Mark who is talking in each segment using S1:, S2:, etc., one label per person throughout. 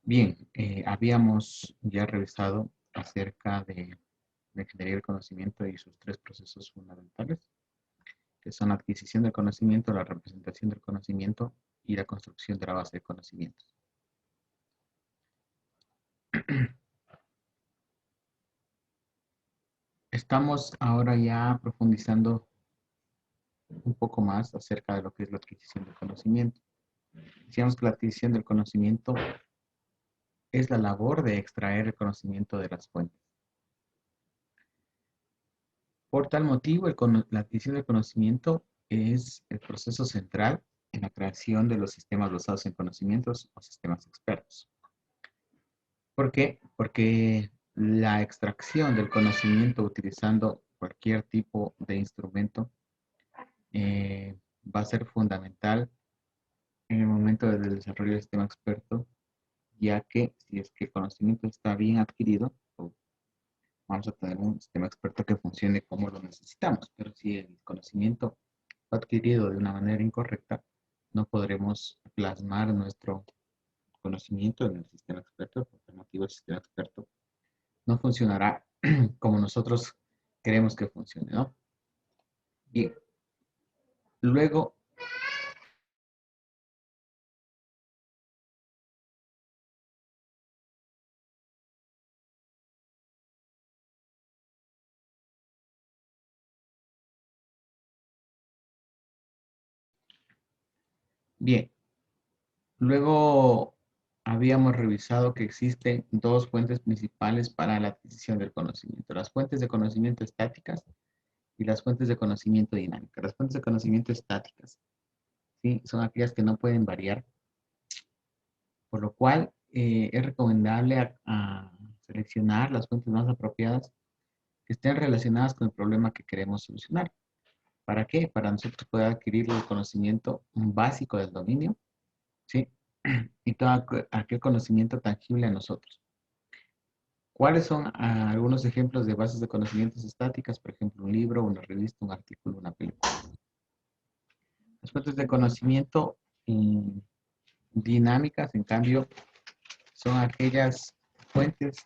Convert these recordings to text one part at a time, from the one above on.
S1: Bien, habíamos ya revisado acerca de la ingeniería del conocimiento y sus tres procesos fundamentales, que son la adquisición del conocimiento, la representación del conocimiento y la construcción de la base de conocimientos. Estamos ahora ya profundizando un poco más acerca de lo que es la adquisición del conocimiento. Decíamos que la adquisición del conocimiento es la labor de extraer el conocimiento de las fuentes. Por tal motivo, la adquisición del conocimiento es el proceso central en la creación de los sistemas basados en conocimientos o sistemas expertos. ¿Por qué? Porque la extracción del conocimiento utilizando cualquier tipo de instrumento va a ser fundamental en el momento del desarrollo del sistema experto, ya que si es que el conocimiento está bien adquirido, vamos a tener un sistema experto que funcione como lo necesitamos. Pero si el conocimiento fue adquirido de una manera incorrecta, no podremos plasmar nuestro conocimiento en el sistema experto. Por tal motivo, el sistema experto no funcionará como nosotros queremos que funcione, ¿no? Bien, luego, bien, luego habíamos revisado que existen dos fuentes principales para la adquisición del conocimiento: las fuentes de conocimiento estáticas y las fuentes de conocimiento dinámicas. Las fuentes de conocimiento estáticas, ¿sí?, son aquellas que no pueden variar, por lo cual es recomendable a seleccionar las fuentes más apropiadas que estén relacionadas con el problema que queremos solucionar. ¿Para qué? Para nosotros poder adquirir el conocimiento básico del dominio, ¿sí? Y todo aquel conocimiento tangible a nosotros. ¿Cuáles son algunos ejemplos de bases de conocimientos estáticas? Por ejemplo, un libro, una revista, un artículo, una película. Las fuentes de conocimiento dinámicas, en cambio, son aquellas fuentes.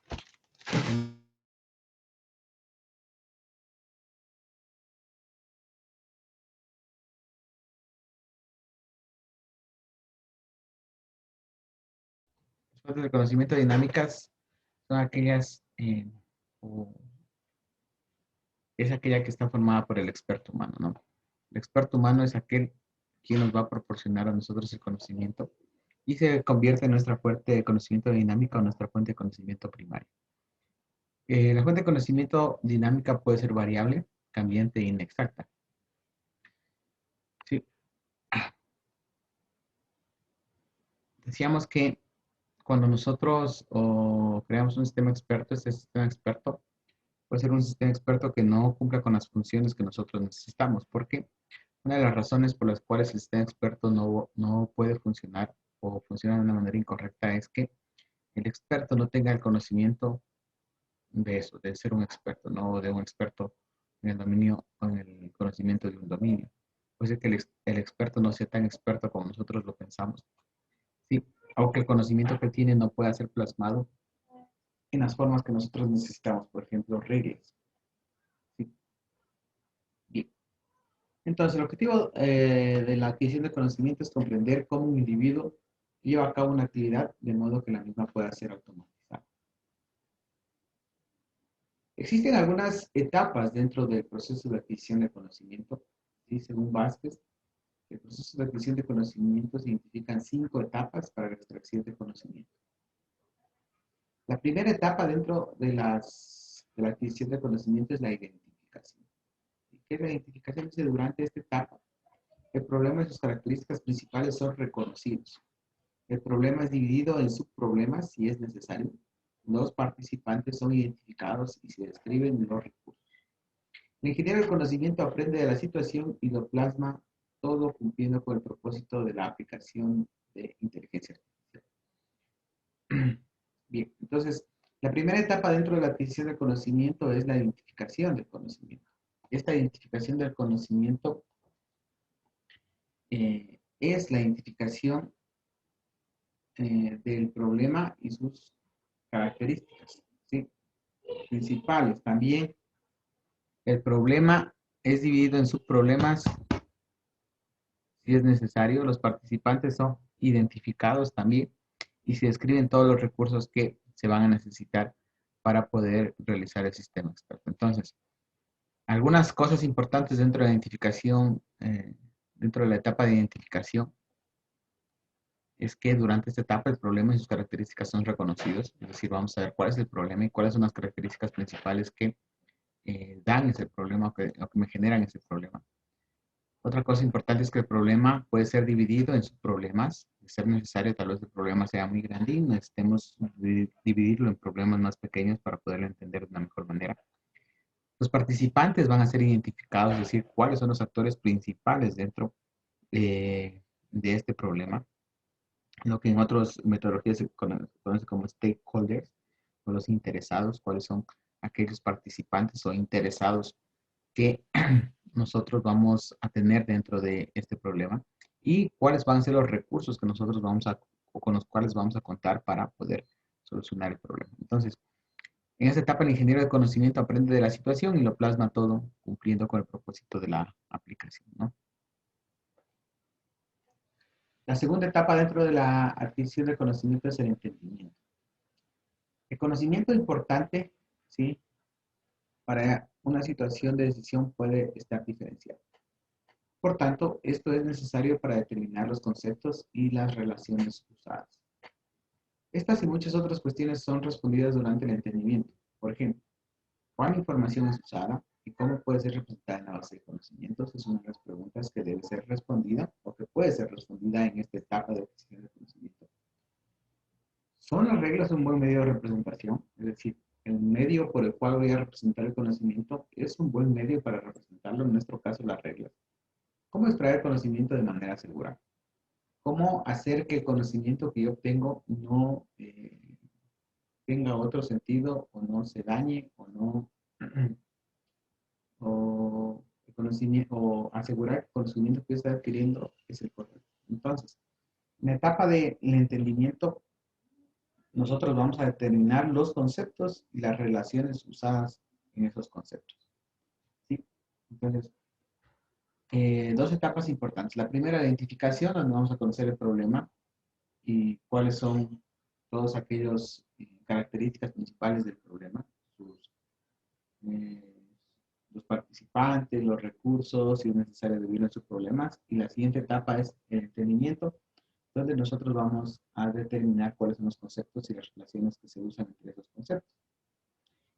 S1: Las fuentes de conocimiento dinámicas son aquellas, o es aquella que está formada por el experto humano, ¿no? El experto humano es aquel quien nos va a proporcionar a nosotros el conocimiento y se convierte en nuestra fuente de conocimiento dinámica o nuestra fuente de conocimiento primario. La fuente de conocimiento dinámica puede ser variable, cambiante e inexacta. ¿Sí? Decíamos que cuando nosotros creamos un sistema experto, este sistema experto puede ser un sistema experto que no cumpla con las funciones que nosotros necesitamos. ¿Por qué? Una de las razones por las cuales el sistema experto no puede funcionar o funciona de una manera incorrecta es que el experto no tenga el conocimiento de eso, de ser un experto, no de un experto en el dominio o en el conocimiento de un dominio. Puede ser que el experto no sea tan experto como nosotros lo pensamos, ¿sí? O que el conocimiento que tiene no pueda ser plasmado en las formas que nosotros necesitamos, por ejemplo, reglas, ¿sí? Bien. Entonces, el objetivo de la adquisición de conocimiento es comprender cómo un individuo lleva a cabo una actividad de modo que la misma pueda ser automatizada. Existen algunas etapas dentro del proceso de adquisición de conocimiento. ¿Sí? Según Vázquez, el proceso de adquisición de conocimiento se identifican 5 etapas para la extracción de conocimiento. La primera etapa dentro de la adquisición de conocimiento es la identificación. ¿Qué es la identificación? Dice: durante esta etapa, el problema y sus características principales son reconocidos. El problema es dividido en subproblemas si es necesario. Los participantes son identificados y se describen los recursos. El ingeniero del conocimiento aprende de la situación y lo plasma todo cumpliendo con el propósito de la aplicación de inteligencia artificial. Bien, entonces, la primera etapa dentro de la adquisición del conocimiento es la identificación del conocimiento. Esta identificación del conocimiento es la identificación del problema y sus características, ¿sí? Principales. También el problema es dividido en subproblemas si es necesario. Los participantes son identificados también y se describen todos los recursos que se van a necesitar para poder realizar el sistema experto. Entonces, algunas cosas importantes dentro de la identificación, dentro de la etapa de identificación, es que durante esta etapa el problema y sus características son reconocidos. Es decir, vamos a ver cuál es el problema y cuáles son las características principales que dan ese problema o que me generan ese problema. Otra cosa importante es que el problema puede ser dividido en subproblemas. De ser necesario, tal vez el problema sea muy grande y necesitemos dividirlo en problemas más pequeños para poderlo entender de una mejor manera. Los participantes van a ser identificados, es decir, cuáles son los actores principales dentro de este problema, lo que en otras metodologías se conoce como stakeholders, o los interesados, cuáles son aquellos participantes o interesados que nosotros vamos a tener dentro de este problema y cuáles van a ser los recursos que nosotros vamos a, o con los cuales vamos a contar para poder solucionar el problema. Entonces, en esta etapa, el ingeniero de conocimiento aprende de la situación y lo plasma todo cumpliendo con el propósito de la aplicación, ¿no? La segunda etapa dentro de la adquisición de conocimiento es el entendimiento. El conocimiento importante, ¿sí? Para una situación de decisión puede estar diferenciado. Por tanto, esto es necesario para determinar los conceptos y las relaciones usadas. Estas y muchas otras cuestiones son respondidas durante el entendimiento. Por ejemplo, ¿cuál información es usada y cómo puede ser representada en la base de conocimientos? Es una de las preguntas que debe ser respondida o que puede ser respondida en esta etapa de adquisición de conocimiento. ¿Son las reglas un buen medio de representación? Es decir, el medio por el cual voy a representar el conocimiento es un buen medio para representarlo, en nuestro caso las reglas. ¿Cómo extraer conocimiento de manera segura? ¿Cómo hacer que el conocimiento que yo obtengo no tenga otro sentido o no se dañe o no o, el conocimiento, o asegurar que el conocimiento que yo estoy adquiriendo es el correcto? Entonces, en la etapa del entendimiento, nosotros vamos a determinar los conceptos y las relaciones usadas en esos conceptos, ¿sí? Entonces, dos etapas importantes. La primera, la identificación, donde vamos a conocer el problema y cuáles son todas aquellas características principales del problema, eh, los participantes, los recursos, si es necesario dividir en sus problemas. Y la siguiente etapa es el entendimiento, donde nosotros vamos a determinar cuáles son los conceptos y las relaciones que se usan entre esos conceptos.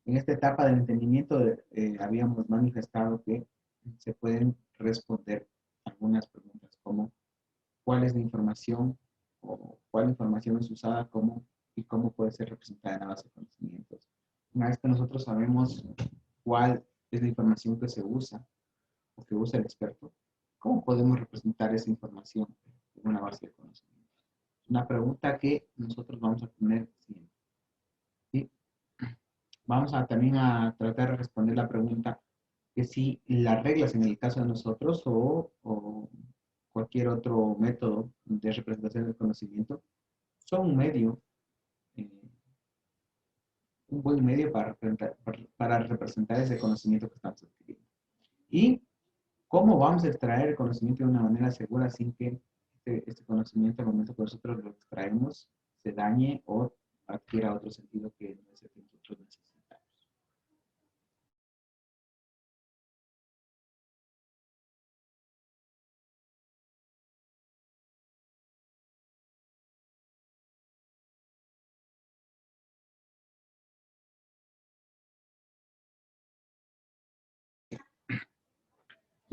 S1: En esta etapa del entendimiento habíamos manifestado que se pueden responder algunas preguntas como cuál es la información o cuál información es usada como y cómo puede ser representada en la base de conocimientos. Una vez que nosotros sabemos cuál es la información que se usa o que usa el experto, ¿cómo podemos representar esa información en una base de conocimientos? Una pregunta que nosotros vamos a tener siempre. ¿Sí? Vamos a también a tratar de responder la pregunta que si las reglas en el caso de nosotros o cualquier otro método de representación del conocimiento son eh, un buen medio para representar ese conocimiento que estamos adquiriendo. Y cómo vamos a extraer el conocimiento de una manera segura sin que este conocimiento, al momento que nosotros lo extraemos, se dañe o adquiera otro sentido que no es el que nosotros necesitamos.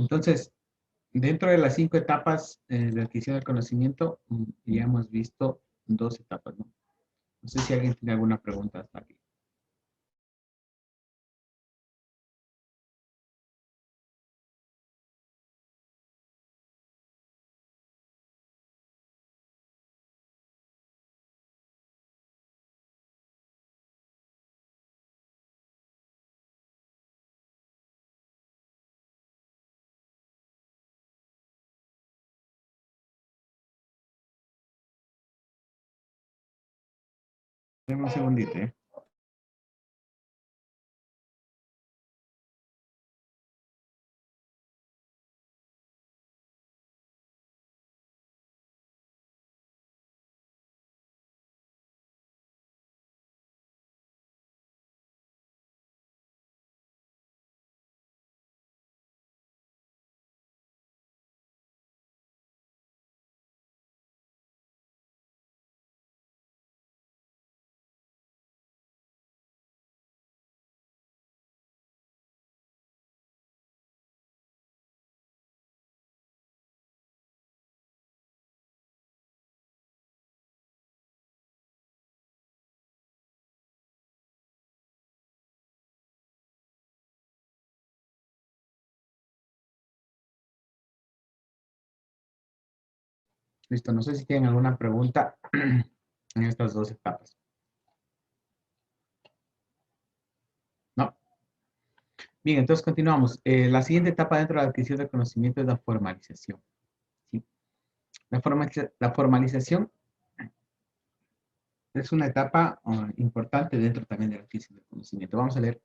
S1: Entonces, dentro de las 5 etapas de adquisición del conocimiento, ya hemos visto 2 etapas, ¿no? No sé si alguien tiene alguna pregunta hasta aquí. Deme un segundito, ¿eh? Listo, no sé si tienen alguna pregunta en estas dos etapas. ¿No? Bien, entonces continuamos. La siguiente etapa dentro de la adquisición de conocimiento es la formalización. ¿Sí? La formalización es una etapa importante dentro también de la adquisición de conocimiento. Vamos a leer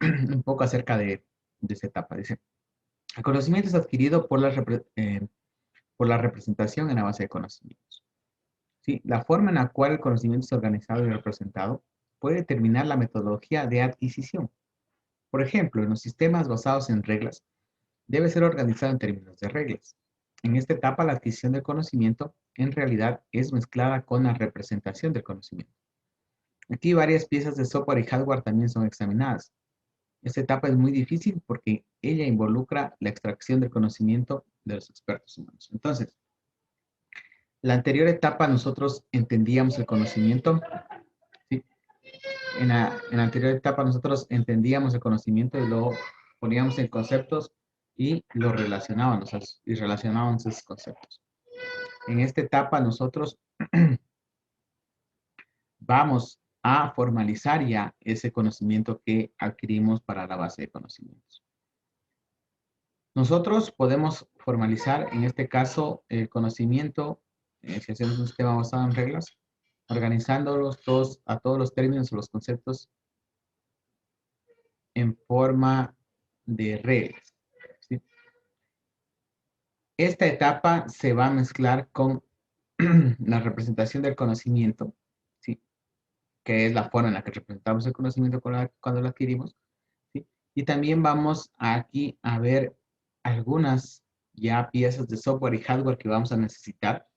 S1: un poco acerca de esa etapa. Dice, el conocimiento es adquirido por la representación en la base de conocimientos. ¿Sí? La forma en la cual el conocimiento es organizado y representado puede determinar la metodología de adquisición. Por ejemplo, en los sistemas basados en reglas, debe ser organizado en términos de reglas. En esta etapa, la adquisición del conocimiento en realidad es mezclada con la representación del conocimiento. Aquí varias piezas de software y hardware también son examinadas. Esta etapa es muy difícil porque ella involucra la extracción del conocimiento de los expertos humanos. Entonces, la anterior etapa nosotros entendíamos el conocimiento, ¿sí? En la anterior etapa nosotros entendíamos el conocimiento y lo poníamos en conceptos y lo relacionábamos y relacionábamos esos conceptos. En esta etapa nosotros vamos a formalizar ya ese conocimiento que adquirimos para la base de conocimientos. Nosotros podemos formalizar, en este caso, el conocimiento, si hacemos un sistema basado en reglas, organizándolos todos, a todos los términos o los conceptos en forma de reglas. ¿Sí? Esta etapa se va a mezclar con la representación del conocimiento, ¿sí? Que es la forma en la que representamos el conocimiento cuando lo adquirimos, ¿sí? Y también vamos aquí a ver algunas ya piezas de software y hardware que vamos a necesitar.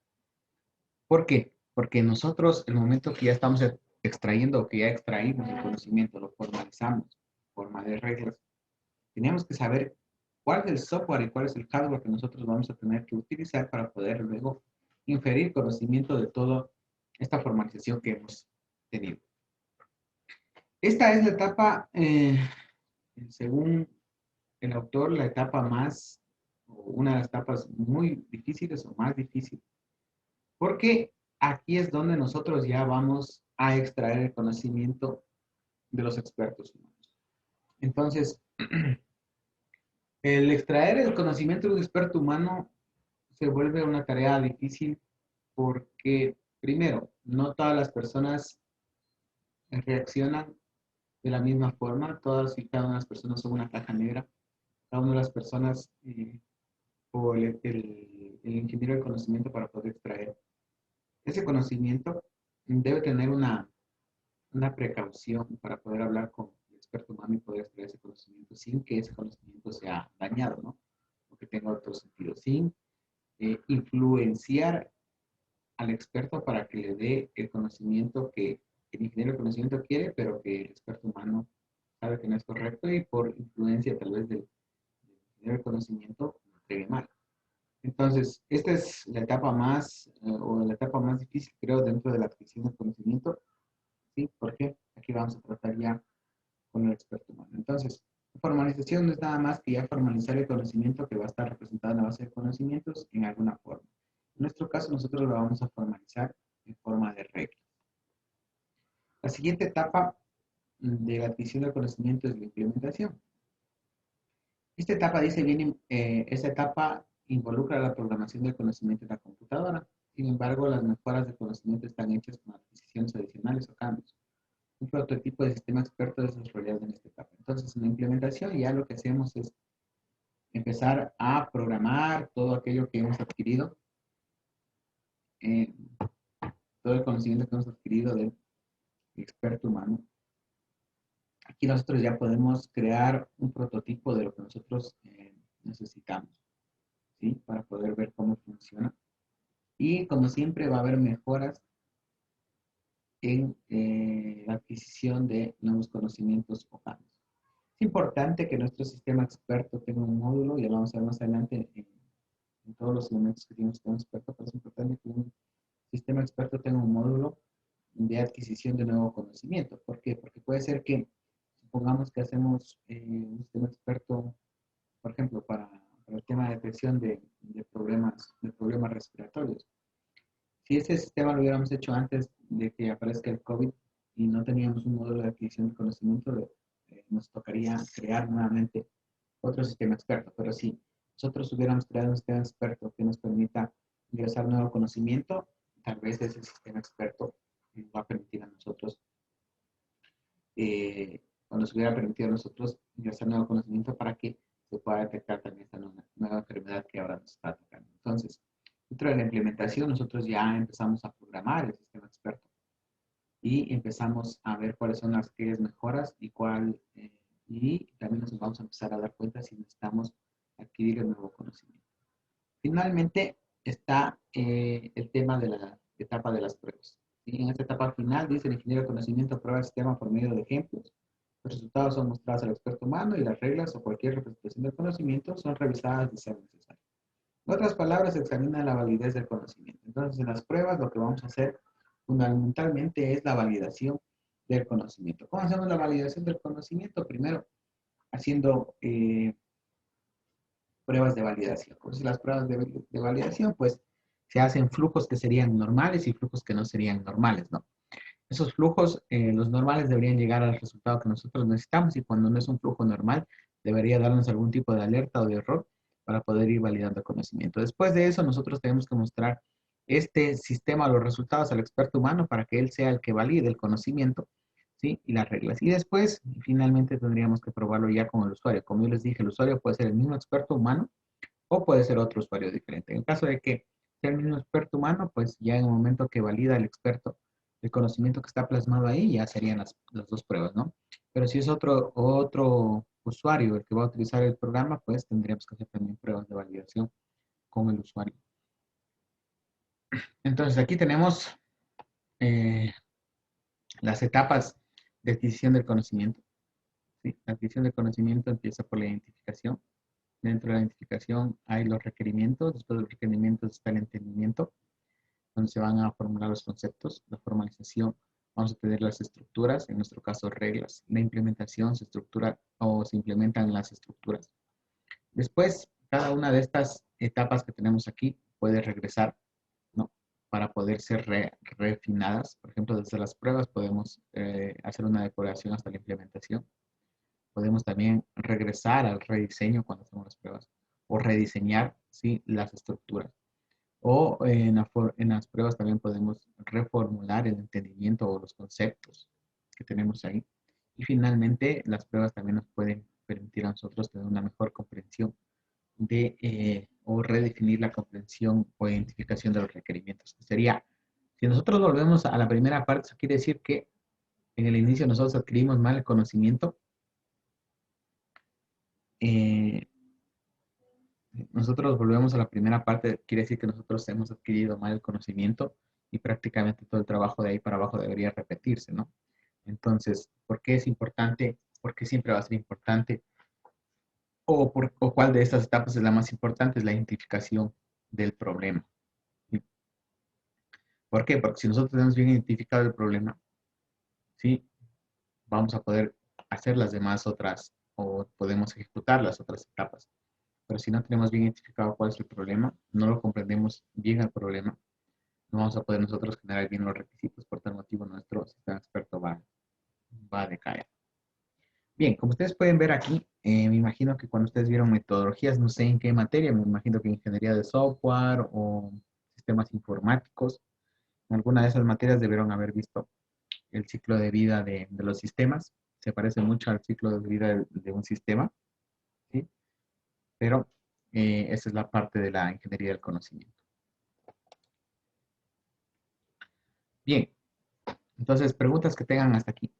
S1: ¿Por qué? Porque nosotros, el momento que ya estamos extrayendo o que ya extraímos el conocimiento, lo formalizamos en forma de reglas, tenemos que saber cuál es el software y cuál es el hardware que nosotros vamos a tener que utilizar para poder luego inferir conocimiento de toda esta formalización que hemos tenido. Esta es la etapa, según el autor, la etapa más, o una de las etapas muy difíciles o más difícil, porque aquí es donde nosotros ya vamos a extraer el conocimiento de los expertos humanos. Entonces, el extraer el conocimiento de un experto humano se vuelve una tarea difícil porque, primero, no todas las personas reaccionan de la misma forma, todas y cada una de las personas son una caja negra, cada una de las personas o el ingeniero de conocimiento para poder extraer ese conocimiento debe tener una precaución para poder hablar con el experto humano y poder extraer ese conocimiento sin que ese conocimiento sea dañado, ¿no? O que tenga otro sentido, sin influenciar al experto para que le dé el conocimiento que el ingeniero de conocimiento quiere, pero que el experto humano sabe que no es correcto y por influencia tal vez del ingeniero de conocimiento lo entregue mal. Entonces, esta es la etapa más, o la etapa más difícil, creo, dentro de la adquisición del conocimiento, ¿sí? Porque aquí vamos a tratar ya con el experto humano. Entonces, formalización no es nada más que ya formalizar el conocimiento que va a estar representado en la base de conocimientos en alguna forma. En nuestro caso, nosotros lo vamos a formalizar en forma de reglas. La siguiente etapa de la adquisición del conocimiento es la implementación. Esta etapa dice bien, esta etapa involucra la programación del conocimiento en la computadora. Sin embargo, las mejoras de conocimiento están hechas con adquisiciones adicionales o cambios. prototipo de sistema experto desarrollado en esta etapa. Entonces, en la implementación ya lo que hacemos es empezar a programar todo aquello que hemos adquirido, eh, todo el conocimiento que hemos adquirido del experto humano. Aquí nosotros ya podemos crear un prototipo de lo que nosotros necesitamos, ¿sí? Para poder ver cómo funciona. Y como siempre va a haber mejoras en la adquisición de nuevos conocimientos o cambios. Es importante que nuestro sistema experto tenga un módulo, y lo vamos a ver más adelante en todos los elementos que tiene un sistema experto, pero es importante que un sistema experto tenga un módulo de adquisición de nuevo conocimiento. ¿Por qué? Porque puede ser que, supongamos que hacemos un sistema experto, por ejemplo, para el tema de detección de problemas respiratorios. Si ese sistema lo hubiéramos hecho antes de que aparezca el COVID y no teníamos un módulo de adquisición de conocimiento, nos tocaría crear nuevamente otro sistema experto. Pero si nosotros hubiéramos creado un sistema experto que nos permita ingresar nuevo conocimiento, tal vez ese sistema experto nos va a permitir a nosotros, o nos hubiera permitido a nosotros ingresar nuevo conocimiento para que se pueda detectar también esta nueva enfermedad que ahora nos está atacando. Entonces, dentro de la implementación, nosotros ya empezamos a programar el sistema experto y empezamos a ver cuáles son las mejoras y y también nos vamos a empezar a dar cuenta si necesitamos adquirir el nuevo conocimiento. Finalmente está el tema de la etapa de las pruebas. ¿Sí? En esta etapa final, dice el ingeniero de conocimiento prueba el sistema por medio de ejemplos. Los resultados son mostrados al experto humano y las reglas o cualquier representación del conocimiento son revisadas de ser necesario. En otras palabras, se examina la validez del conocimiento. Entonces, en las pruebas lo que vamos a hacer fundamentalmente es la validación del conocimiento. ¿Cómo hacemos la validación del conocimiento? Primero, haciendo pruebas de validación. Entonces, las pruebas de validación, pues, se hacen flujos que serían normales y flujos que no serían normales, ¿no? Esos flujos, los normales deberían llegar al resultado que nosotros necesitamos, y cuando no es un flujo normal, debería darnos algún tipo de alerta o de error para poder ir validando el conocimiento. Después de eso, nosotros tenemos que mostrar este sistema, los resultados al experto humano para que él sea el que valide el conocimiento, ¿sí? Y las reglas. Y después, finalmente, tendríamos que probarlo ya con el usuario. Como yo les dije, el usuario puede ser el mismo experto humano o puede ser otro usuario diferente. En el caso de que sea el mismo experto humano, pues ya en el momento que valida el experto el conocimiento que está plasmado ahí, ya serían las dos pruebas, ¿no? Pero si es otro usuario el que va a utilizar el programa, pues tendríamos que hacer también pruebas de validación con el usuario. Entonces aquí tenemos eh, las etapas de adquisición del conocimiento. ¿Sí? La adquisición del conocimiento empieza por la identificación. Dentro de la identificación hay los requerimientos. Después de los requerimientos está el entendimiento, donde se van a formular los conceptos. La formalización, vamos a tener las estructuras, en nuestro caso reglas. La implementación se estructura o se implementan las estructuras. Después, cada una de estas etapas que tenemos aquí puede regresar, ¿no? Para poder ser refinadas. Por ejemplo, desde las pruebas podemos hacer una depuración hasta la implementación. Podemos también regresar al rediseño cuando hacemos las pruebas o rediseñar, ¿sí? Las estructuras. O en las pruebas también podemos reformular el entendimiento o los conceptos que tenemos ahí. Y finalmente, las pruebas también nos pueden permitir a nosotros tener una mejor comprensión o redefinir la comprensión o identificación de los requerimientos. Sería, si nosotros volvemos a la primera parte, eso quiere decir que en el inicio nosotros adquirimos mal el conocimiento. Eh, Nosotros volvemos a la primera parte, quiere decir que nosotros hemos adquirido mal el conocimiento y prácticamente todo el trabajo de ahí para abajo debería repetirse, ¿no? Entonces, ¿por qué es importante? ¿Por qué siempre va a ser importante? ¿O cuál de estas etapas es la más importante? Es la identificación del problema. ¿Sí? ¿Por qué? Porque si nosotros tenemos bien identificado el problema, ¿sí? Vamos a poder hacer las demás otras, o podemos ejecutar las otras etapas. Pero si no tenemos bien identificado cuál es el problema, no lo comprendemos bien el problema, no vamos a poder nosotros generar bien los requisitos. Por tal motivo, nuestro sistema experto va a decaer. Bien, como ustedes pueden ver aquí, me imagino que cuando ustedes vieron metodologías, no sé en qué materia, me imagino que ingeniería de software o sistemas informáticos, en alguna de esas materias debieron haber visto el ciclo de vida de los sistemas. Se parece mucho al ciclo de vida de un sistema, ¿sí? Pero esa es la parte de la ingeniería del conocimiento. Bien, entonces preguntas que tengan hasta aquí.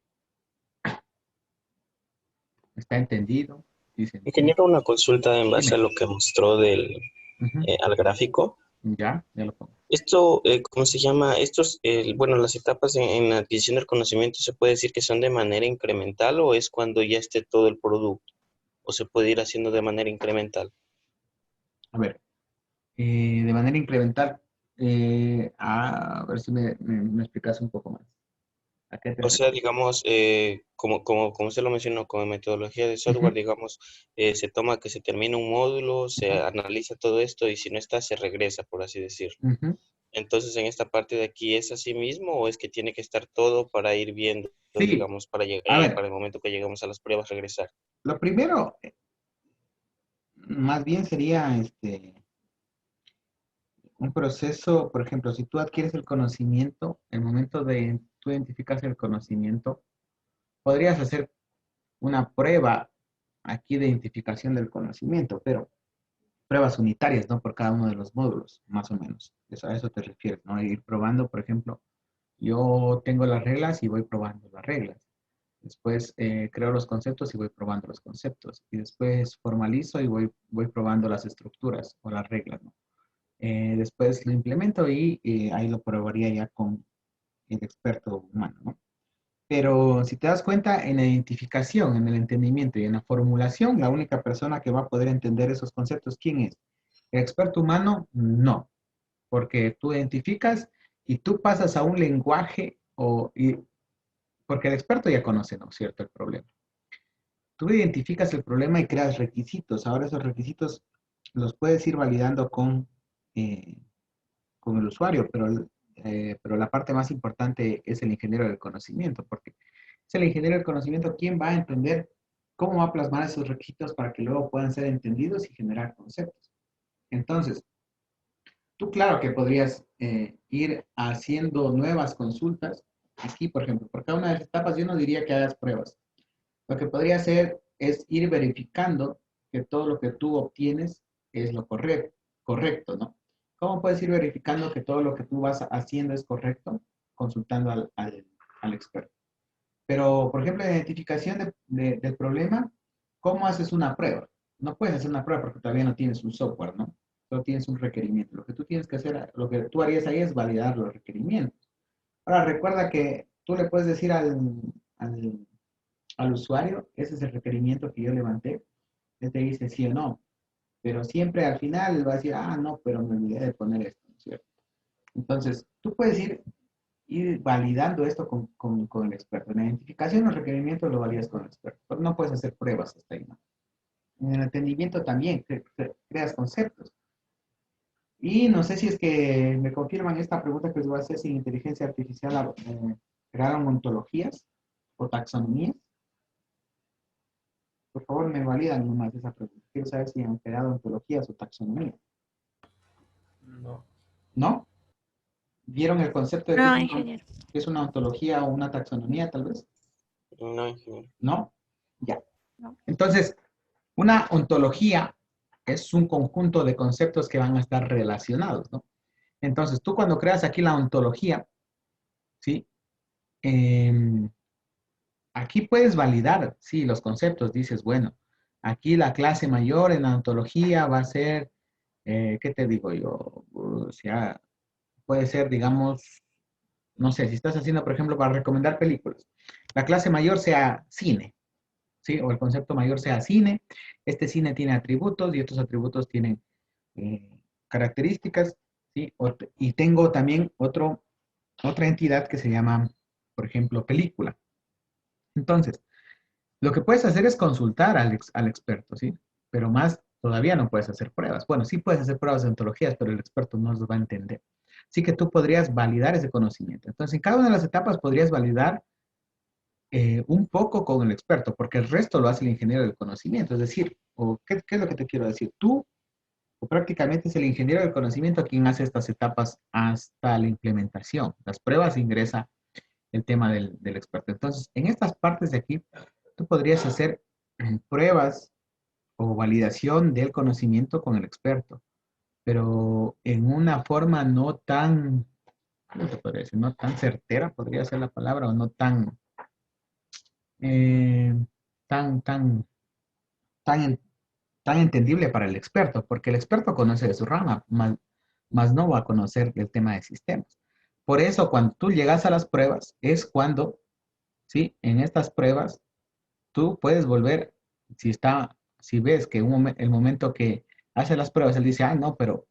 S1: ¿Está entendido? Dicen sí.
S2: Ingeniero, una consulta en base a
S1: Dime.
S2: lo que mostró
S1: Ujú.
S2: al gráfico.
S1: Ya lo pongo.
S2: Esto, ¿cómo se llama? Estos, bueno, las etapas en la adquisición del conocimiento, ¿se puede decir que son de manera incremental o es cuando ya esté todo el producto? ¿O se puede ir haciendo de manera incremental?
S1: A ver, de manera incremental, a ver si me explicas un poco más. ¿A qué te
S2: O sea,
S1: refieres?
S2: digamos, como usted lo mencionó, como metodología de
S1: Ujú,
S2: software, digamos, se toma que se termina un módulo, se
S1: ujú,
S2: analiza todo esto y si no está, se regresa, por así decirlo.
S1: ujú.
S2: Entonces, en esta parte de aquí, ¿es así mismo o es que tiene que estar todo para ir viendo,
S1: Sí,
S2: digamos,
S1: a ver,
S2: para el momento que llegamos a las pruebas, regresar?
S1: lo primero, más bien sería un proceso, por ejemplo, si tú adquieres el conocimiento, el momento de tú identificas el conocimiento, podrías hacer una prueba aquí de identificación del conocimiento, pero pruebas unitarias, ¿no? Por cada uno de los módulos, más o menos. Eso, a eso te refieres, ¿no? Ir probando, por ejemplo, yo tengo las reglas y voy probando las reglas. Después creo los conceptos y voy probando los conceptos. Y después formalizo y voy probando las estructuras o las reglas, ¿no? Después lo implemento y ahí lo probaría ya con el experto humano, ¿no? Pero si te das cuenta, en la identificación, en el entendimiento y en la formulación, la única persona que va a poder entender esos conceptos, ¿quién es? ¿El experto humano? No, porque tú identificas y tú pasas a un lenguaje porque el experto ya conoce, ¿no es cierto?, el problema. Tú identificas el problema y creas requisitos. Ahora esos requisitos los puedes ir validando eh, con el usuario, pero la parte más importante es el ingeniero del conocimiento, porque es el ingeniero del conocimiento quien va a entender cómo va a plasmar esos requisitos para que luego puedan ser entendidos y generar conceptos. Entonces, tú claro que podrías ir haciendo nuevas consultas. Aquí, por ejemplo, por cada una de las etapas yo no diría que hagas pruebas. Lo que podría hacer es ir verificando que todo lo que tú obtienes es lo correcto, ¿no? ¿Cómo puedes ir verificando que todo lo que tú vas haciendo es correcto? Consultando al experto. Pero, por ejemplo, la identificación del problema, ¿cómo haces una prueba? No puedes hacer una prueba porque todavía no tienes un software, ¿no? Solo tienes un requerimiento. Lo que tú tienes que hacer, lo que tú harías ahí es validar los requerimientos. Ahora, recuerda que tú le puedes decir al, al usuario, ese es el requerimiento que yo levanté, él te dice sí o no, pero siempre al final va a decir, ah, no, pero me olvidé de poner esto, ¿no es cierto? Entonces, tú puedes ir validando esto con el experto. En la identificación, los requerimientos lo validas con el experto, pero no puedes hacer pruebas hasta ahí, ¿no? En el entendimiento también creas conceptos. Y no sé si es que me confirman esta pregunta que les voy a hacer, si inteligencia artificial crearon ontologías o taxonomías. Por favor, me validan nomás esa pregunta. Quiero saber si han creado ontologías o taxonomías.
S2: No,
S1: ¿No? ¿Vieron el concepto de
S3: No, ingeniero.
S1: qué es una ontología o una taxonomía, tal vez?
S2: no, ingeniero.
S1: ¿No? Ya.
S3: No.
S1: Entonces, una ontología es un conjunto de conceptos que van a estar relacionados, ¿no? Entonces, tú cuando creas aquí la ontología, ¿sí? Em, aquí puedes validar, sí, los conceptos. Dices, bueno, aquí la clase mayor en la ontología va a ser, ¿qué te digo yo? O sea, puede ser, digamos, no sé, si estás haciendo, por ejemplo, para recomendar películas, la clase mayor sea cine, ¿sí? O el concepto mayor sea cine. Este cine tiene atributos y estos atributos tienen eh, características, ¿sí? Y tengo también otra entidad que se llama, por ejemplo, película. Entonces, lo que puedes hacer es consultar al experto, ¿sí? Pero más, todavía no puedes hacer pruebas. Bueno, sí puedes hacer pruebas de ontologías, pero el experto no los va a entender. Así que tú podrías validar ese conocimiento. Entonces, en cada una de las etapas podrías validar un poco con el experto, porque el resto lo hace el ingeniero del conocimiento. Es decir, ¿qué es lo que te quiero decir? Tú, o prácticamente es el ingeniero del conocimiento quien hace estas etapas hasta la implementación. Las pruebas ingresa el tema del experto. Entonces, en estas partes de aquí, tú podrías hacer pruebas o validación del conocimiento con el experto, pero en una forma no tan, ¿cómo te podría decir? No tan certera, podría ser la palabra, o no tan, eh, tan, tan, tan, tan entendible para el experto, porque el experto conoce de su rama, más no va a conocer el tema de sistemas. Por eso, cuando tú llegas a las pruebas, es cuando, ¿sí? En estas pruebas, tú puedes volver, si ves que el momento que hace las pruebas, él dice, ah, no, pero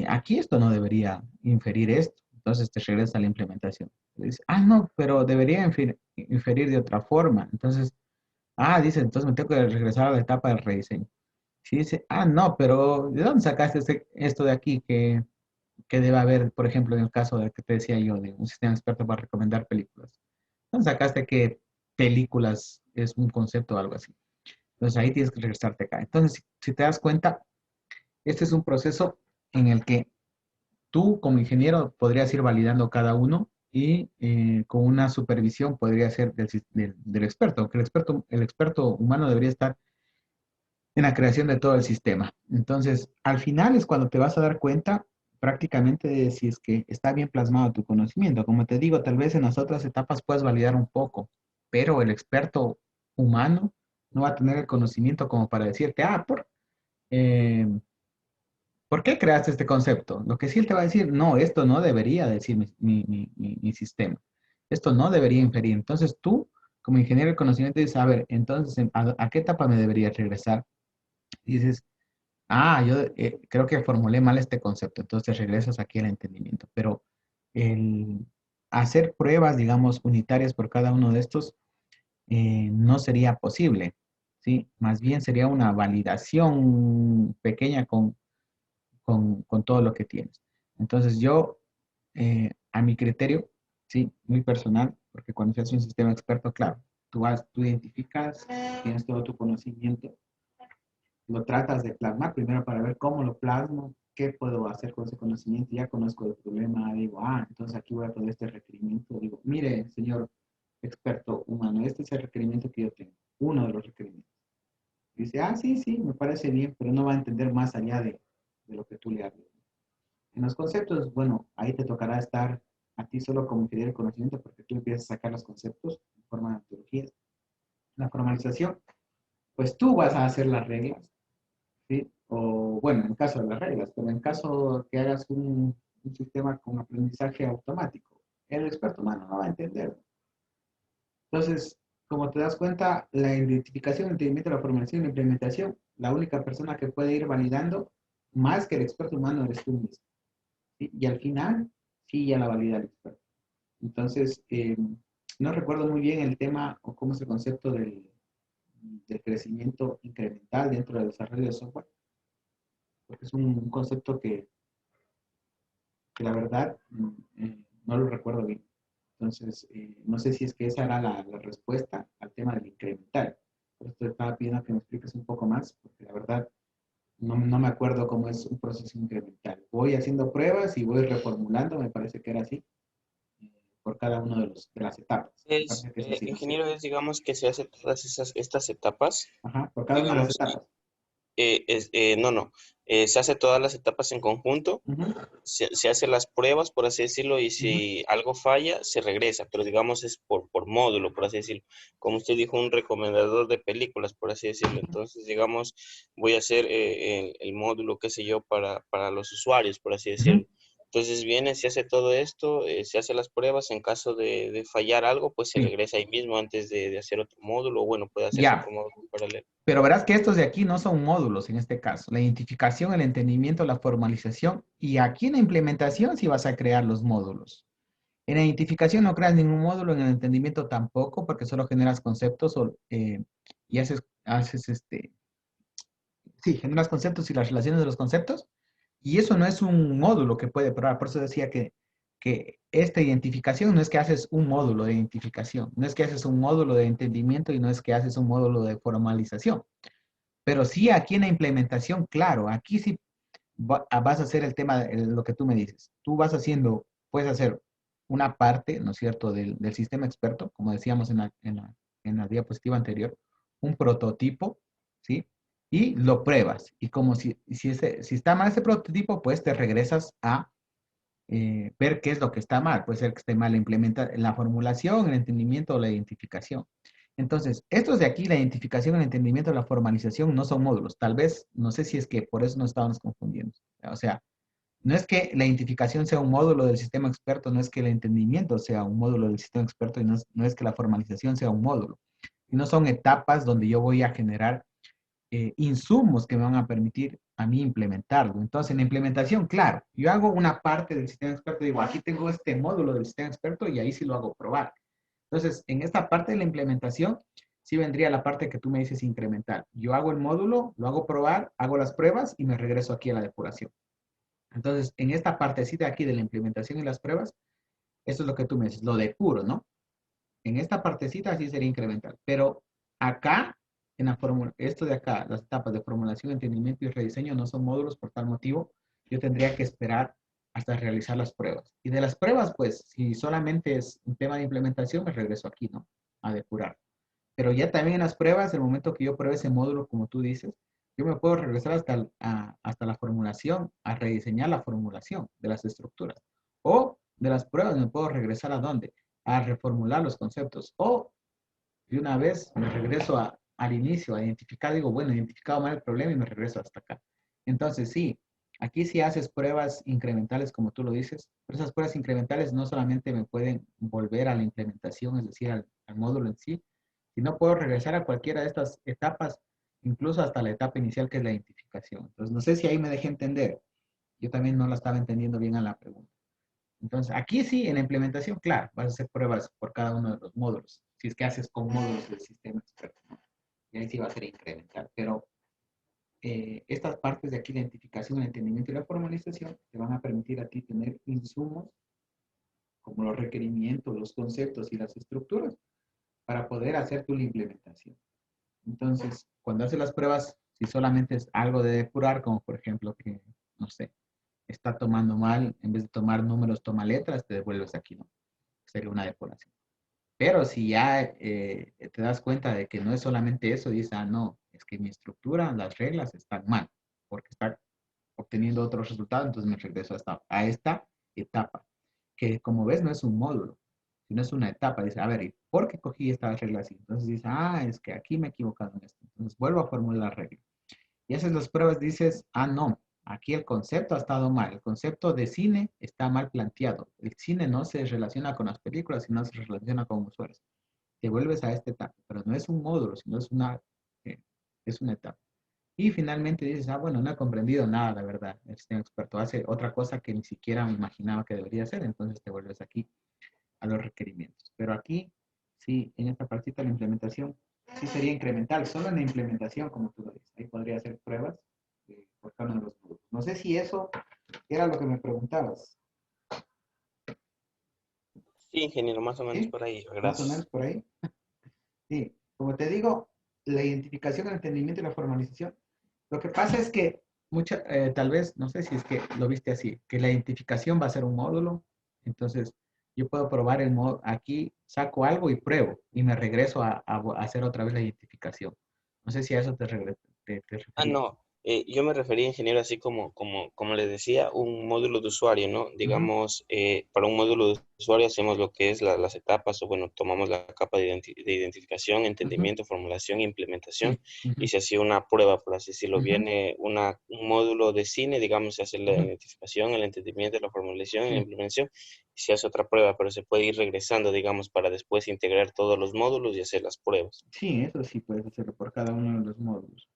S1: aquí esto no debería inferir esto, entonces te regresa a la implementación. Dice, ah, no, pero debería inferir de otra forma. Entonces, dice, entonces me tengo que regresar a la etapa del rediseño. Si dice, ah, no, pero ¿de dónde sacaste esto de aquí que debe haber, por ejemplo, en el caso de que te decía yo, de un sistema experto para recomendar películas? ¿Dónde sacaste que películas es un concepto o algo así? Entonces ahí tienes que regresarte acá. Entonces, si te das cuenta, este es un proceso en el que tú como ingeniero podrías ir validando cada uno y con una supervisión podría ser del experto, aunque el experto humano debería estar en la creación de todo el sistema. Entonces, al final es cuando te vas a dar cuenta prácticamente de si es que está bien plasmado tu conocimiento. Como te digo, tal vez en las otras etapas puedes validar un poco, pero el experto humano no va a tener el conocimiento como para decirte, eh, ¿por qué creaste este concepto? Lo que sí él te va a decir, no, esto no debería decir mi sistema. Esto no debería inferir. Entonces tú, como ingeniero de conocimiento, dices, a ver, entonces, ¿a qué etapa me debería regresar? Y dices, yo creo que formulé mal este concepto. Entonces regresas aquí al entendimiento. Pero el hacer pruebas, digamos, unitarias por cada uno de estos no sería posible, ¿sí? Más bien sería una validación pequeña con todo lo que tienes. Entonces yo, a mi criterio, sí, muy personal, porque cuando se hace un sistema experto, claro, tú identificas, tienes todo tu conocimiento, lo tratas de plasmar primero para ver cómo lo plasmo, qué puedo hacer con ese conocimiento, ya conozco el problema, digo, entonces aquí voy a poner este requerimiento, digo, mire, señor experto humano, este es el requerimiento que yo tengo, uno de los requerimientos. Dice, sí, sí, me parece bien, pero no va a entender más allá de lo que tú le hables. En los conceptos, bueno, ahí te tocará estar a ti solo como ingeniero de conocimiento porque tú empiezas a sacar los conceptos en forma de antologías. La formalización, pues tú vas a hacer las reglas, ¿sí? O bueno, en caso de las reglas, pero en caso que hagas un sistema con aprendizaje automático, el experto humano no va a entender. Entonces, como te das cuenta, la identificación, el entendimiento, la formalización y la implementación, la única persona que puede ir validando más que el experto humano eres tú mismo. ¿Sí? Y al final, sí, ya la valida el experto. Entonces, no recuerdo muy bien el tema o cómo es el concepto del crecimiento incremental dentro del desarrollo de software, porque es un concepto que la verdad no lo recuerdo bien. Entonces, no sé si es que esa era la respuesta al tema del incremental. Por eso te estaba pidiendo que me expliques un poco más, porque la verdad no me acuerdo cómo es un proceso incremental. Voy haciendo pruebas y voy reformulando, me parece que era así, por cada una de las etapas. Me parece que es así, ¿no es cierto?
S2: Ingeniero, es, digamos, que se hace todas estas etapas,
S1: Ajá, por cada una de las
S2: digamos,
S1: etapas.
S2: no, no, se hace todas las etapas en conjunto,
S1: Ujú,
S2: se hace las pruebas, por así decirlo, y
S1: ujú,
S2: si algo falla, se regresa, pero digamos es por módulo, por así decirlo. Como usted dijo, un recomendador de películas, por así decirlo.
S1: ujú.
S2: Entonces, digamos, voy a hacer el módulo, qué sé yo, para los usuarios, por así
S1: Ujú.
S2: decirlo. Entonces viene, se hace todo esto, se hace las pruebas, en caso de fallar algo, pues se
S1: Sí,
S2: regresa ahí mismo antes de hacer otro módulo, o bueno, puede hacerse
S1: ya.
S2: otro módulo en paralelo.
S1: Pero verás que estos de aquí no son módulos en este caso. La identificación, el entendimiento, la formalización. Y aquí en la implementación sí vas a crear los módulos. En la identificación no creas ningún módulo, en el entendimiento tampoco, porque solo generas conceptos y sí, generas conceptos y las relaciones de los conceptos. Y eso no es un módulo que puede probar. Por eso decía que esta identificación no es que haces un módulo de identificación, no es que haces un módulo de entendimiento y no es que haces un módulo de formalización. Pero sí aquí en la implementación, claro, aquí sí vas a hacer el tema, lo que tú me dices. Tú vas haciendo, puedes hacer una parte, ¿no es cierto?, del sistema experto, como decíamos en la diapositiva anterior, un prototipo, ¿sí? Y lo pruebas. Y como si está mal ese prototipo, pues te regresas a ver qué es lo que está mal. Puede ser que esté mal la formulación, el entendimiento o la identificación. Entonces, estos de aquí, la identificación, el entendimiento, la formalización, no son módulos. Tal vez, no sé si es que por eso nos estábamos confundiendo. O sea, no es que la identificación sea un módulo del sistema experto, no es que el entendimiento sea un módulo del sistema experto y no es que la formalización sea un módulo. Y no son etapas donde yo voy a generar insumos que me van a permitir a mí implementarlo. Entonces, en la implementación, claro, yo hago una parte del sistema experto, digo, aquí tengo este módulo del sistema experto y ahí sí lo hago probar. Entonces, en esta parte de la implementación, sí vendría la parte que tú me dices incremental. Yo hago el módulo, lo hago probar, hago las pruebas y me regreso aquí a la depuración. Entonces, en esta partecita aquí de la implementación y las pruebas, eso es lo que tú me dices, lo depuro, ¿no? En esta partecita sí sería incremental, pero acá, en la fórmula, esto de acá, las etapas de formulación, entendimiento y rediseño no son módulos, por tal motivo, yo tendría que esperar hasta realizar las pruebas. Y de las pruebas, pues, si solamente es un tema de implementación, me regreso aquí, ¿no? A depurar. Pero ya también en las pruebas, el momento que yo pruebe ese módulo, como tú dices, yo me puedo regresar hasta la formulación, a rediseñar la formulación de las estructuras. O de las pruebas me puedo regresar a dónde? A reformular los conceptos. O de una vez me regreso al inicio, a identificar, digo, bueno, he identificado mal el problema y me regreso hasta acá. Entonces, sí, aquí sí haces pruebas incrementales, como tú lo dices, pero esas pruebas incrementales no solamente me pueden volver a la implementación, es decir, al módulo en sí, sino puedo regresar a cualquiera de estas etapas, incluso hasta la etapa inicial que es la identificación. Entonces, no sé si ahí me dejé entender. Yo también no la estaba entendiendo bien a la pregunta. Entonces, aquí sí, en la implementación, claro, vas a hacer pruebas por cada uno de los módulos. Si es que haces con módulos del sistema experto, ¿no? Y ahí sí va a ser incremental. Pero estas partes de aquí, la identificación, el entendimiento y la formalización, te van a permitir a ti tener insumos como los requerimientos, los conceptos y las estructuras para poder hacer tu implementación. Entonces, cuando haces las pruebas, si solamente es algo de depurar, como por ejemplo que, no sé, está tomando mal, en vez de tomar números, toma letras, te devuelves aquí, ¿no? Sería una depuración. Pero si ya te das cuenta de que no es solamente eso, dices, ah, no, es que mi estructura, las reglas están mal, porque está obteniendo otros resultados, entonces me regreso a esta etapa, que como ves no es un módulo, sino es una etapa. Dice, a ver, ¿y por qué cogí esta regla así? Entonces dice, ah, es que aquí me he equivocado en esto. Entonces vuelvo a formular la regla. Y haces las pruebas, dices, ah, no, aquí el concepto ha estado mal. El concepto de cine está mal planteado. El cine no se relaciona con las películas, sino se relaciona con usuarios. Te vuelves a esta etapa, pero no es un módulo, sino eh, es una etapa. Y finalmente dices, ah, bueno, no he comprendido nada, la verdad. El sistema experto hace otra cosa que ni siquiera me imaginaba que debería hacer, entonces te vuelves aquí a los requerimientos. Pero aquí, sí, en esta partita la implementación, sí sería incremental, solo en la implementación, como tú lo dices. Ahí podría hacer pruebas por cada uno de los módulos. No sé si eso era lo que me preguntabas.
S2: Sí, ingeniero, más o menos
S1: ¿Sí?
S2: por ahí,
S1: Más o menos
S2: gracias.
S1: por ahí. Sí, como te digo, la identificación, el entendimiento y la formalización. Lo que pasa es que tal vez, no sé si es que lo viste así, que la identificación va a ser un módulo, entonces yo puedo probar el módulo, aquí saco algo y pruebo y me regreso a hacer otra vez la identificación. No sé si a eso te
S2: Ah,
S1: referías.
S2: no, yo me refería, ingeniero, así como les decía, un módulo de usuario, ¿no?
S1: Ujú,
S2: Digamos, para un módulo de usuario hacemos lo que es las etapas, o bueno, tomamos la capa de identificación,
S1: ujú,
S2: entendimiento, formulación e implementación,
S1: sí.
S2: y
S1: Ujú,
S2: se hace una prueba, por así decirlo.
S1: ujú,
S2: Viene un módulo de cine, digamos, se hace la
S1: ujú,
S2: identificación, el entendimiento, la formulación y la
S1: sí.
S2: implementación, y se hace otra prueba, pero se puede ir regresando, digamos, para después integrar todos los módulos y hacer las pruebas.
S1: Sí, eso sí puedes hacerlo por cada uno de los módulos.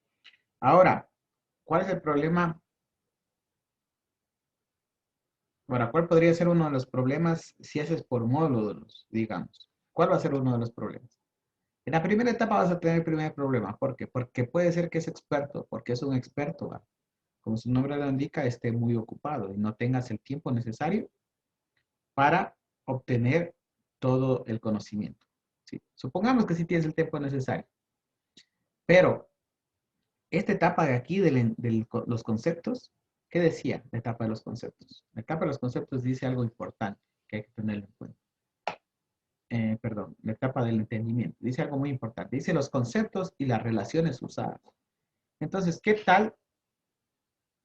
S1: Ahora, ¿cuál es el problema? Ahora, ¿cuál podría ser uno de los problemas si haces por módulos, digamos? ¿Cuál va a ser uno de los problemas? En la primera etapa vas a tener el primer problema. ¿Por qué? Porque puede ser que es experto, porque es un experto, ¿va? Como su nombre lo indica, esté muy ocupado y no tengas el tiempo necesario para obtener todo el conocimiento. ¿Sí? Supongamos que sí tienes el tiempo necesario, pero esta etapa de aquí de los conceptos, ¿qué decía la etapa de los conceptos? La etapa de los conceptos dice algo importante. que hay que tenerlo en cuenta. Perdón, la etapa del entendimiento. Dice algo muy importante. Dice los conceptos y las relaciones usadas. Entonces, ¿qué tal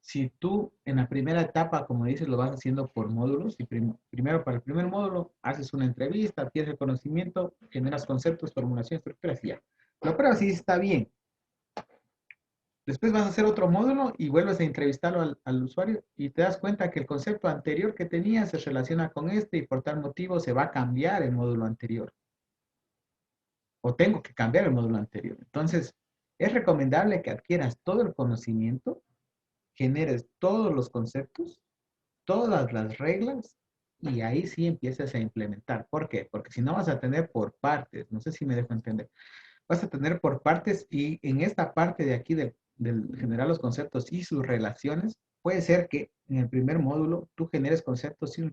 S1: si tú en la primera etapa, como dices, lo vas haciendo por módulos? Y primero para el primer módulo haces una entrevista, adquieres el conocimiento, generas conceptos, formulación, estructuras y ya. Lo pruebas y está bien. Después vas a hacer otro módulo y vuelves a entrevistarlo al usuario y te das cuenta que el concepto anterior que tenía se relaciona con este y por tal motivo se va a cambiar el módulo anterior. O tengo que cambiar el módulo anterior. Entonces, es recomendable que adquieras todo el conocimiento, generes todos los conceptos, todas las reglas y ahí sí empieces a implementar. ¿Por qué? Porque si no vas a tener por partes, no sé si me dejo entender, vas a tener por partes y en esta parte de aquí del generar los conceptos y sus relaciones, puede ser que en el primer módulo tú generes conceptos sin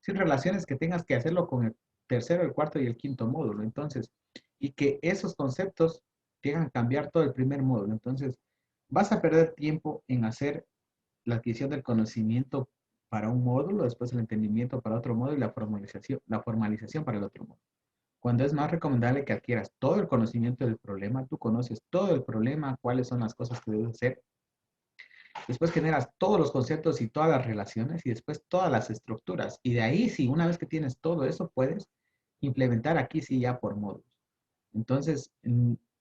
S1: relaciones que tengas que hacerlo con el tercero, el cuarto y el quinto módulo. Entonces, y que esos conceptos tengan que cambiar todo el primer módulo. Entonces, vas a perder tiempo en hacer la adquisición del conocimiento para un módulo, después el entendimiento para otro módulo y la formalización para el otro módulo. Cuando es más recomendable que adquieras todo el conocimiento del problema, tú conoces todo el problema, cuáles son las cosas que debes hacer. Después generas todos los conceptos y todas las relaciones y después todas las estructuras. Y de ahí, sí, una vez que tienes todo eso, puedes implementar aquí sí ya por módulos. Entonces,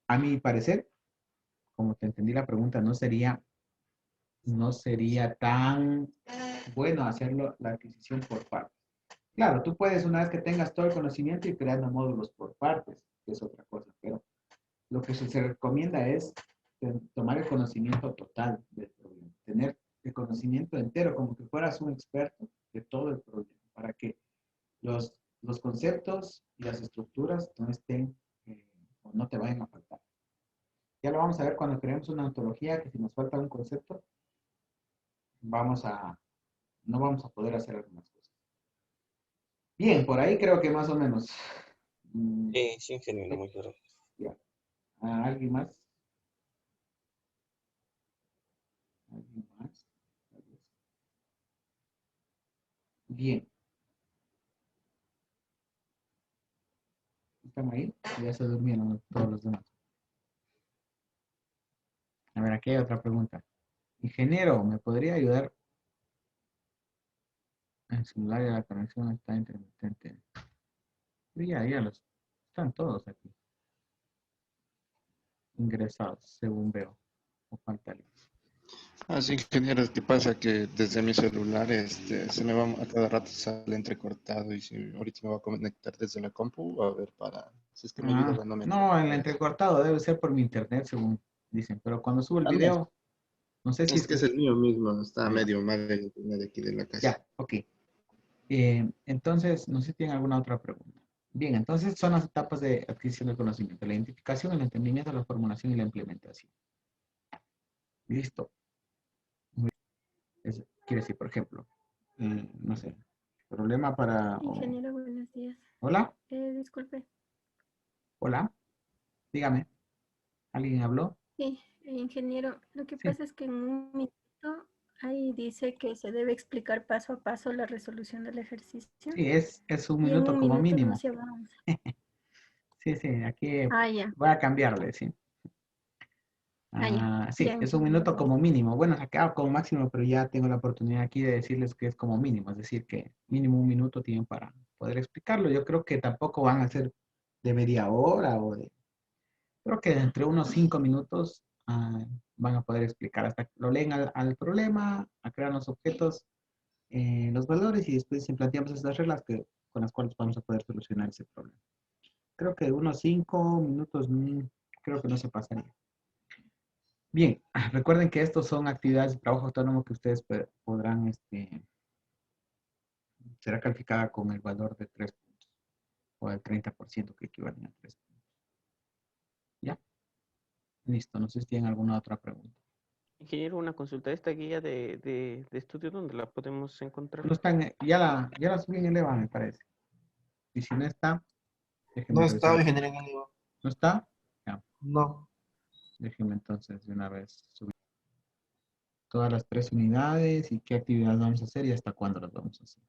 S1: a mi parecer, como te entendí la pregunta, no sería tan bueno hacerlo la adquisición por partes. Claro, tú puedes, una vez que tengas todo el conocimiento, ir creando módulos por partes, que es otra cosa, pero lo que se recomienda es tomar el conocimiento total del problema, tener el conocimiento entero, como que fueras un experto de todo el problema, para que los conceptos y las estructuras no estén o no te vayan a faltar. Ya lo vamos a ver cuando creemos una ontología, que si nos falta un concepto, no vamos a poder hacer algunas cosas. Bien, por ahí creo que más o menos.
S2: Sí, ingeniero, muy claro.
S1: Ya. ¿Alguien más? ¿Alguien más? Bien. ¿Están ahí? Ya se durmieron todos los demás. A ver, aquí hay otra pregunta. Ingeniero, ¿me podría ayudar? El celular y la conexión está intermitente. Ya están todos aquí ingresados, según veo. O falta alguien.
S3: Así, ingeniero, ¿qué pasa? Que desde mi celular se me va a cada rato sale entrecortado y si ahorita me voy a conectar desde la compu, a ver si es que me ayuda dándome
S1: No, el
S3: entrecortado.
S1: entrecortado debe ser por mi internet, según dicen. Pero cuando subo el
S3: Ah, no,
S1: video, no sé si
S3: es
S1: es
S3: que
S1: que...
S3: es el mío mismo, está
S1: Ya,
S3: medio mal el internet de aquí de la casa.
S1: ya, ok. Entonces, no sé si tienen alguna otra pregunta. Bien, entonces son las etapas de adquisición del conocimiento: la identificación, el entendimiento, la formulación y la implementación. Listo. Quiere decir, por ejemplo, no sé, problema para...
S4: Ingeniero, buenos días.
S1: Hola,
S4: Disculpe.
S1: hola, dígame, ¿alguien habló?
S4: Sí, ingeniero, lo que
S1: Sí,
S4: pasa es que en un minuto ahí dice que se debe explicar paso a paso la resolución del ejercicio
S1: sí, es un
S4: y en
S1: minuto
S4: un
S1: como
S4: minuto no
S1: mínimo.
S4: se avanza.
S1: Sí, sí, aquí
S4: Ah, ya,
S1: voy a cambiarle, sí.
S4: ya,
S1: Sí, es un
S4: ingeniero,
S1: minuto
S4: bueno.
S1: como mínimo. Bueno, acá como máximo, pero ya tengo la oportunidad aquí de decirles que es como mínimo, es decir, que mínimo un minuto tienen para poder explicarlo. Yo creo que tampoco van a ser de media hora creo que entre unos 5 minutos van a poder explicar hasta que lo leen al problema, a crear los objetos, los valores y después planteamos esas reglas con las cuales vamos a poder solucionar ese problema. Creo que unos 5 minutos, creo que no se pasaría. Bien, recuerden que estos son actividades de trabajo autónomo que ustedes podrán, será calificada con el valor de 3 puntos o el 30% que equivalen a 3 puntos. ¿Ya? Listo, no sé si tienen alguna otra pregunta.
S2: Ingeniero, una consulta. ¿Esta guía de estudio dónde la podemos encontrar?
S1: No están, ya la subí en Eleva, me parece. Y si no está,
S5: No
S1: déjenme
S5: estaba
S1: revisar.
S5: ingeniero en algo.
S1: ¿No está? Ya,
S5: No.
S1: déjenme entonces de una vez subir todas las 3 unidades y qué actividades vamos a hacer y hasta cuándo las vamos a hacer.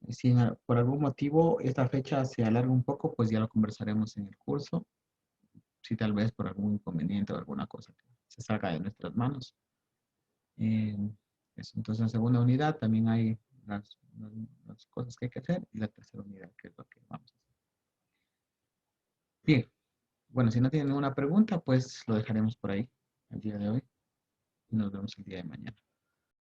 S1: Si por algún motivo esta fecha se alarga un poco, pues ya lo conversaremos en el curso. Si tal vez por algún inconveniente o alguna cosa que se salga de nuestras manos. Eh, entonces, en segunda unidad también hay las cosas que hay que hacer y la tercera unidad, que es lo que vamos a hacer. Bien, bueno, si no tienen ninguna pregunta, pues lo dejaremos por ahí el día de hoy y nos vemos el día de mañana.